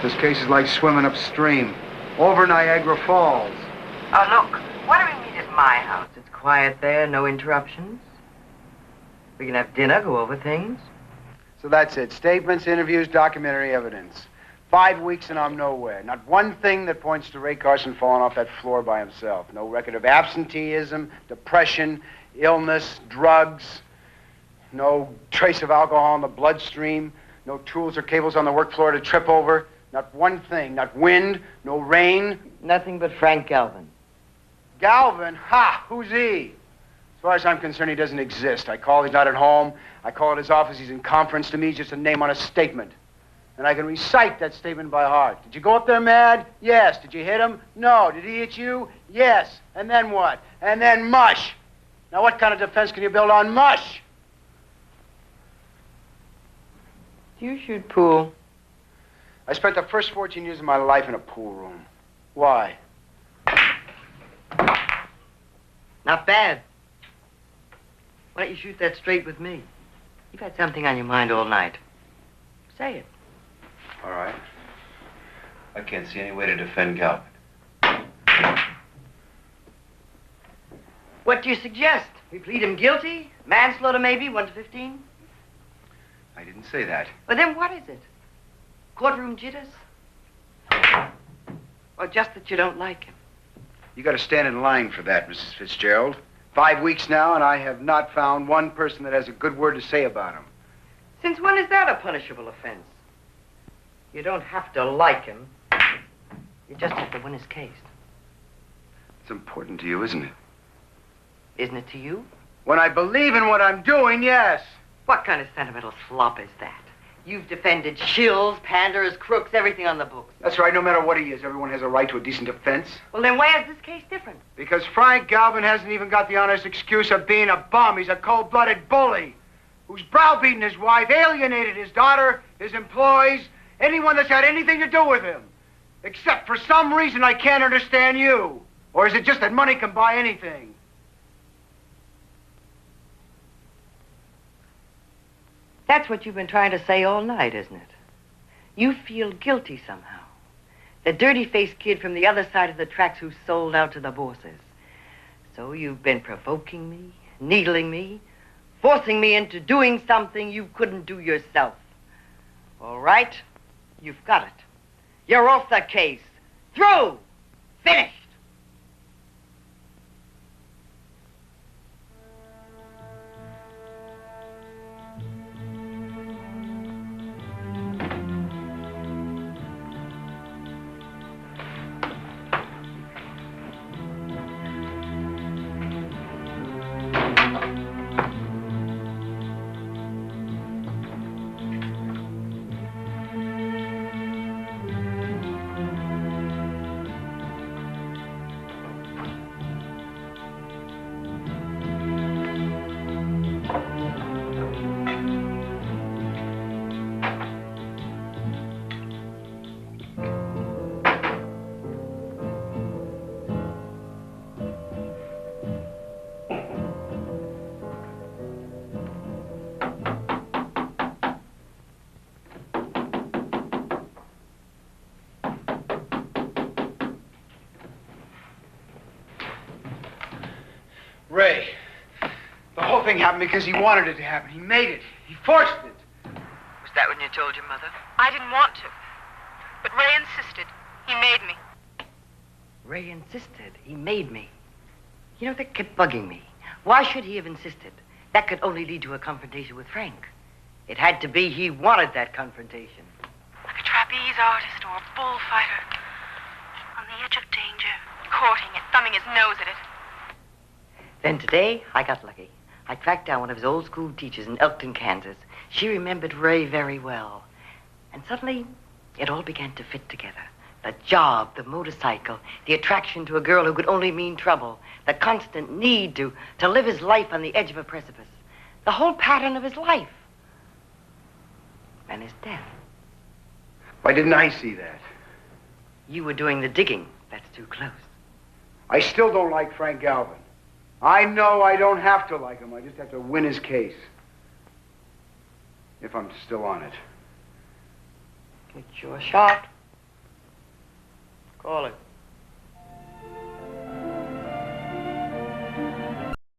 This case is like swimming upstream. Over Niagara Falls. Oh, look. Why don't we meet at my house? It's quiet there, no interruptions. We can have dinner, go over things. So that's it. Statements, interviews, documentary evidence. 5 weeks and I'm nowhere. Not one thing that points to Ray Carson falling off that floor by himself. No record of absenteeism, depression, illness, drugs. No trace of alcohol in the bloodstream. No tools or cables on the work floor to trip over. Not one thing. Not wind, no rain. Nothing but Frank Galvin. Galvin? Ha! Who's he? As far as I'm concerned, he doesn't exist. I call, he's not at home. I call at his office, he's in conference. To me, he's just a name on a statement. And I can recite that statement by heart. Did you go up there mad? Yes. Did you hit him? No. Did he hit you? Yes. And then what? And then mush. Now, what kind of defense can you build on mush? Do you shoot pool? I spent the first 14 years of my life in a pool room. Why? Not bad. Why don't you shoot that straight with me? You've had something on your mind all night. Say it. All right. I can't see any way to defend Galvin. What do you suggest? We plead him guilty? Manslaughter, maybe? 1 to 15? I didn't say that. Well, then what is it? Courtroom jitters? Or just that you don't like him? You got to stand in line for that, Mrs. Fitzgerald. 5 weeks now, and I have not found one person that has a good word to say about him. Since when is that a punishable offense? You don't have to like him. You just have to win his case. It's important to you, isn't it? Isn't it to you? When I believe in what I'm doing, yes. What kind of sentimental slop is that? You've defended shills, panders, crooks, everything on the books. That's right. No matter what he is, everyone has a right to a decent defense. Well, then why is this case different? Because Frank Galvin hasn't even got the honest excuse of being a bum. He's a cold-blooded bully who's browbeaten his wife, alienated his daughter, his employees, anyone that's had anything to do with him. Except for some reason I can't understand you. Or is it just that money can buy anything? That's what you've been trying to say all night, isn't it? You feel guilty somehow. The dirty-faced kid from the other side of the tracks who sold out to the bosses. So you've been provoking me, needling me, forcing me into doing something you couldn't do yourself. All right, you've got it. You're off the case. Through. Finished. Ray, the whole thing happened because he wanted it to happen. He made it. He forced it. Was that when you told your mother? I didn't want to. But Ray insisted. He made me. Ray insisted. He made me. You know, that kept bugging me. Why should he have insisted? That could only lead to a confrontation with Frank. It had to be he wanted that confrontation. Like a trapeze artist or a bullfighter. On the edge of danger. Courting it, thumbing his nose at it. Then today, I got lucky. I tracked down one of his old school teachers in Elkton, Kansas. She remembered Ray very well. And suddenly, it all began to fit together. The job, the motorcycle, the attraction to a girl who could only mean trouble, the constant need to live his life on the edge of a precipice, the whole pattern of his life, and his death. Why didn't I see that? You were doing the digging. That's too close. I still don't like Frank Galvin. I know I don't have to like him. I just have to win his case. If I'm still on it. It's your shot. Call it.